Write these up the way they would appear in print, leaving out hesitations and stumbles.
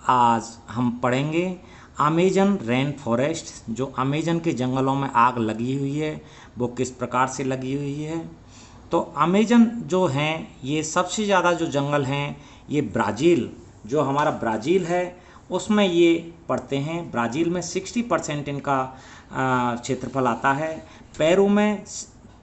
आज हम पढ़ेंगे अमेजन रेन फॉरेस्ट। जो अमेजन के जंगलों में आग लगी हुई है वो किस प्रकार से लगी हुई है। तो अमेजन जो हैं ये सबसे ज़्यादा जो जंगल हैं ये ब्राज़ील, जो हमारा ब्राज़ील है उसमें ये पड़ते हैं। ब्राज़ील में 60% इनका क्षेत्रफल आता है। पेरू में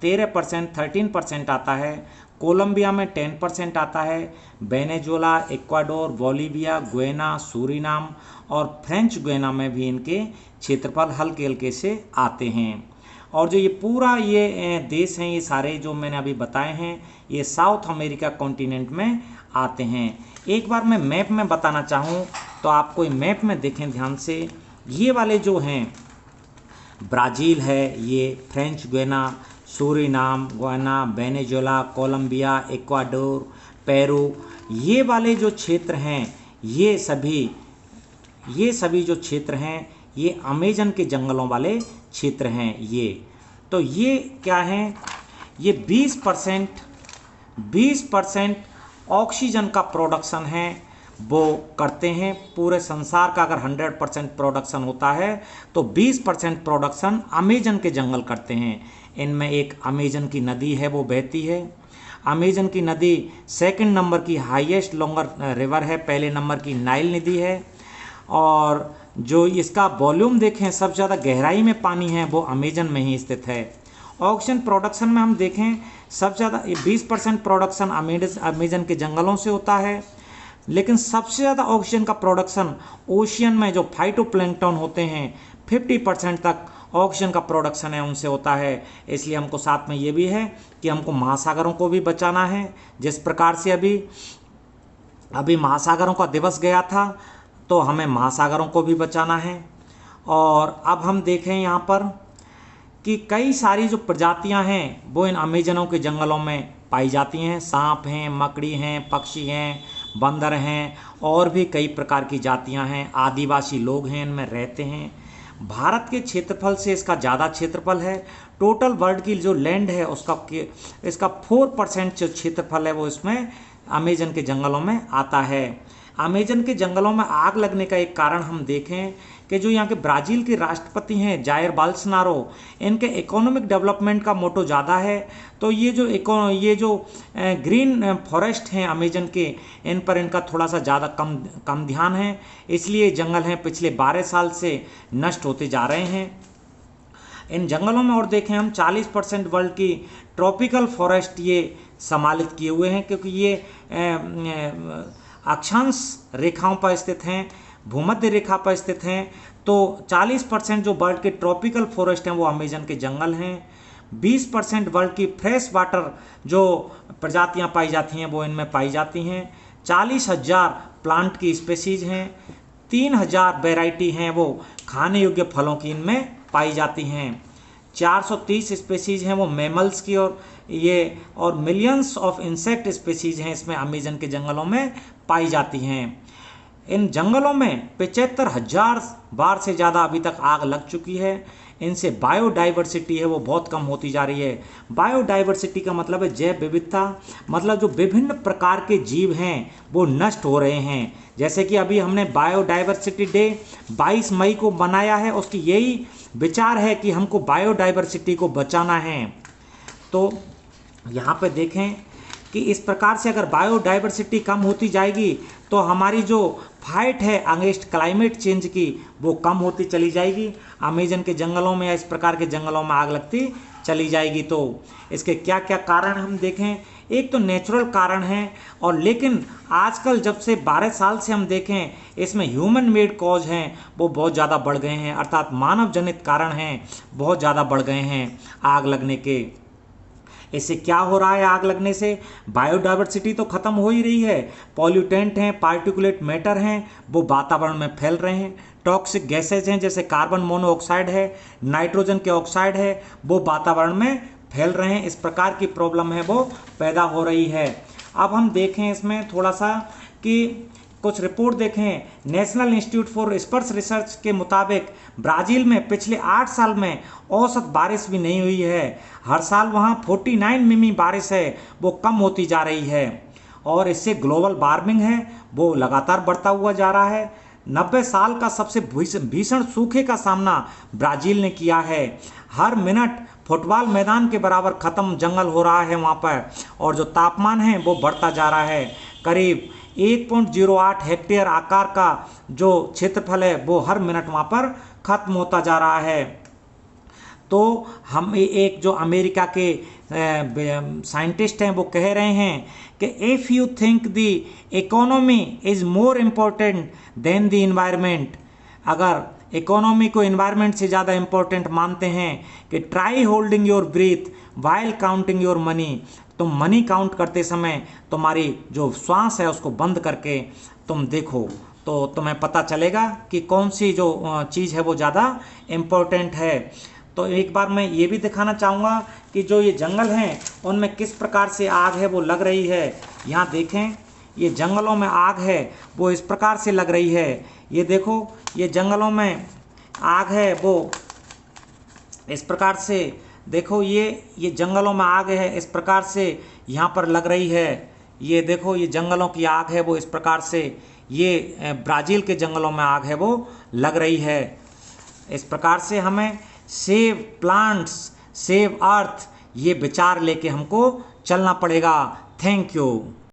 13%, 13% आता है। कोलंबिया में 10% आता है। Venezuela, Ecuador, Bolivia, Guyana, Suriname और फ्रेंच गुयाना में भी इनके क्षेत्रफल हल्के हल्के से आते हैं। और जो ये पूरा ये देश हैं, ये सारे जो मैंने अभी बताए हैं, ये साउथ अमेरिका कॉन्टिनेंट में आते हैं। एक बार मैं मैप में बताना चाहूँ तो आपको मैप में देखें ध्यान से, ये वाले जो हैं ब्राज़ील है, ये French Guiana, Suriname, Guyana, Venezuela, Colombia, Ecuador, Peru, ये वाले जो क्षेत्र हैं ये सभी जो क्षेत्र हैं ये अमेजन के जंगलों वाले क्षेत्र हैं। ये तो ये क्या हैं, ये 20% ऑक्सीजन का प्रोडक्शन है वो करते हैं। पूरे संसार का अगर 100% प्रोडक्शन होता है तो 20% प्रोडक्शन अमेजन के जंगल करते हैं। इनमें एक अमेजन की नदी है वो बहती है। अमेजन की नदी सेकंड नंबर की हाईएस्ट लॉन्गर रिवर है, पहले नंबर की नाइल नदी है। और जो इसका वॉल्यूम देखें, सबसे ज़्यादा गहराई में पानी है वो अमेजन में ही स्थित है। ऑक्सीजन प्रोडक्शन में हम देखें, सबसे ज़्यादा 20% प्रोडक्शन अमेजन के जंगलों से होता है, लेकिन सबसे ज़्यादा ऑक्सीजन का प्रोडक्शन ओशियन में जो फाइटोप्लैंक्टन होते हैं 50% तक ऑक्सीजन का प्रोडक्शन है उनसे होता है। इसलिए हमको साथ में ये भी है कि हमको महासागरों को भी बचाना है। जिस प्रकार से अभी महासागरों का दिवस गया था तो हमें महासागरों को भी बचाना है। और अब हम देखें यहाँ पर कि कई सारी जो प्रजातियाँ हैं वो इन अमेजनों के जंगलों में पाई जाती हैं। सांप हैं, मकड़ी हैं, पक्षी हैं, बंदर हैं और भी कई प्रकार की जातियाँ हैं। आदिवासी लोग हैं, इनमें रहते हैं। भारत के क्षेत्रफल से इसका ज़्यादा क्षेत्रफल है। टोटल वर्ल्ड की जो लैंड है इसका 4% जो क्षेत्रफल है वो इसमें अमेजन के जंगलों में आता है। अमेजन के जंगलों में आग लगने का एक कारण हम देखें कि जो यहाँ के ब्राज़ील के राष्ट्रपति हैं जायर बोल्सोनारो, इनके इकोनॉमिक डेवलपमेंट का मोटो ज़्यादा है। तो ये जो ग्रीन फॉरेस्ट हैं अमेजन के, इन पर इनका थोड़ा सा ज़्यादा कम ध्यान है। इसलिए जंगल हैं पिछले 12 साल से नष्ट होते जा रहे हैं। इन जंगलों में और देखें हम 40% वर्ल्ड की ट्रॉपिकल फॉरेस्ट ये सम्मिलित किए हुए हैं, क्योंकि ये अक्षांश रेखाओं पर स्थित हैं, भूमध्य रेखा पर स्थित हैं। तो 40% जो वर्ल्ड के ट्रॉपिकल फॉरेस्ट हैं वो अमेजन के जंगल हैं। 20% वर्ल्ड की फ्रेश वाटर जो प्रजातियां पाई जाती हैं वो इनमें पाई जाती हैं। 40,000 प्लांट की स्पेसीज हैं। 3,000 वैरायटी हैं वो खाने योग्य फलों की इनमें पाई जाती हैं। 430 स्पेसीज हैं वो मैमल्स की, और मिलियंस ऑफ इंसेक्ट स्पेसीज हैं इसमें अमेजन के जंगलों में पाई जाती हैं। इन जंगलों में 75,000 बार से ज़्यादा अभी तक आग लग चुकी है। इनसे बायोडाइवर्सिटी है वो बहुत कम होती जा रही है। बायोडाइवर्सिटी का मतलब है जैव विविधता, मतलब जो विभिन्न प्रकार के जीव हैं वो नष्ट हो रहे हैं। जैसे कि अभी हमने बायोडाइवर्सिटी डे 22 मई को मनाया है, उसकी यही विचार है कि हमको बायोडाइवर्सिटी को बचाना है। तो यहाँ पे देखें कि इस प्रकार से अगर बायोडाइवर्सिटी कम होती जाएगी तो हमारी जो फाइट है अगेंस्ट क्लाइमेट चेंज की वो कम होती चली जाएगी। अमेजन के जंगलों में या इस प्रकार के जंगलों में आग लगती चली जाएगी। तो इसके क्या क्या कारण हम देखें, एक तो नेचुरल कारण है, और लेकिन आजकल जब से 12 साल से हम देखें इसमें ह्यूमन मेड कॉज हैं वो बहुत ज़्यादा बढ़ गए हैं, अर्थात मानव जनित कारण हैं बहुत ज़्यादा बढ़ गए हैं आग लगने के। इससे क्या हो रहा है, आग लगने से बायोडाइवर्सिटी तो खत्म हो ही रही है। पॉल्यूटेंट हैं, पार्टिकुलेट मैटर हैं वो वातावरण में फैल रहे हैं। टॉक्सिक गैसेज हैं जैसे कार्बन मोनोऑक्साइड है, नाइट्रोजन के ऑक्साइड है वो वातावरण में फैल रहे हैं। इस प्रकार की प्रॉब्लम है वो पैदा हो रही है। अब हम देखें इसमें थोड़ा सा कि कुछ रिपोर्ट देखें। नेशनल इंस्टीट्यूट फॉर स्पर्श रिसर्च के मुताबिक ब्राज़ील में पिछले 8 साल में औसत बारिश भी नहीं हुई है। हर साल वहाँ 49 मिमी बारिश है वो कम होती जा रही है, और इससे ग्लोबल वार्मिंग है वो लगातार बढ़ता हुआ जा रहा है। 90 साल का सबसे भीषण सूखे का सामना ब्राज़ील ने किया है। हर मिनट फुटबॉल मैदान के बराबर ख़त्म जंगल हो रहा है वहाँ पर, और जो तापमान है वो बढ़ता जा रहा है। करीब 1.08 हेक्टेयर आकार का जो क्षेत्रफल है वो हर मिनट वहाँ पर ख़त्म होता जा रहा है। तो हम एक जो अमेरिका के साइंटिस्ट हैं वो कह रहे हैं कि if you think the economy is more important then the environment, अगर इकोनॉमी को इन्वायरमेंट से ज़्यादा इम्पोर्टेंट मानते हैं, कि try holding your breathe while counting your money, तुम मनी काउंट करते समय तुम्हारी जो श्वास है उसको बंद करके तुम देखो, तो तुम्हें पता चलेगा कि कौन सी जो चीज़ है वो ज़्यादा इम्पोर्टेंट है। तो एक बार मैं ये भी दिखाना चाहूँगा कि जो ये जंगल हैं उनमें किस प्रकार से आग है वो लग रही है। यहाँ देखें, ये जंगलों में आग है वो इस प्रकार से लग रही है। ये देखो, ये जंगलों में आग है वो इस प्रकार से, देखो ये जंगलों में आग है इस प्रकार से यहाँ पर लग रही है। ये देखो, ये जंगलों की आग है वो इस प्रकार से, ये ब्राज़ील के जंगलों में आग है वो लग रही है। इस प्रकार से हमें सेव प्लांट्स सेव अर्थ ये विचार लेके हमको चलना पड़ेगा। Thank you.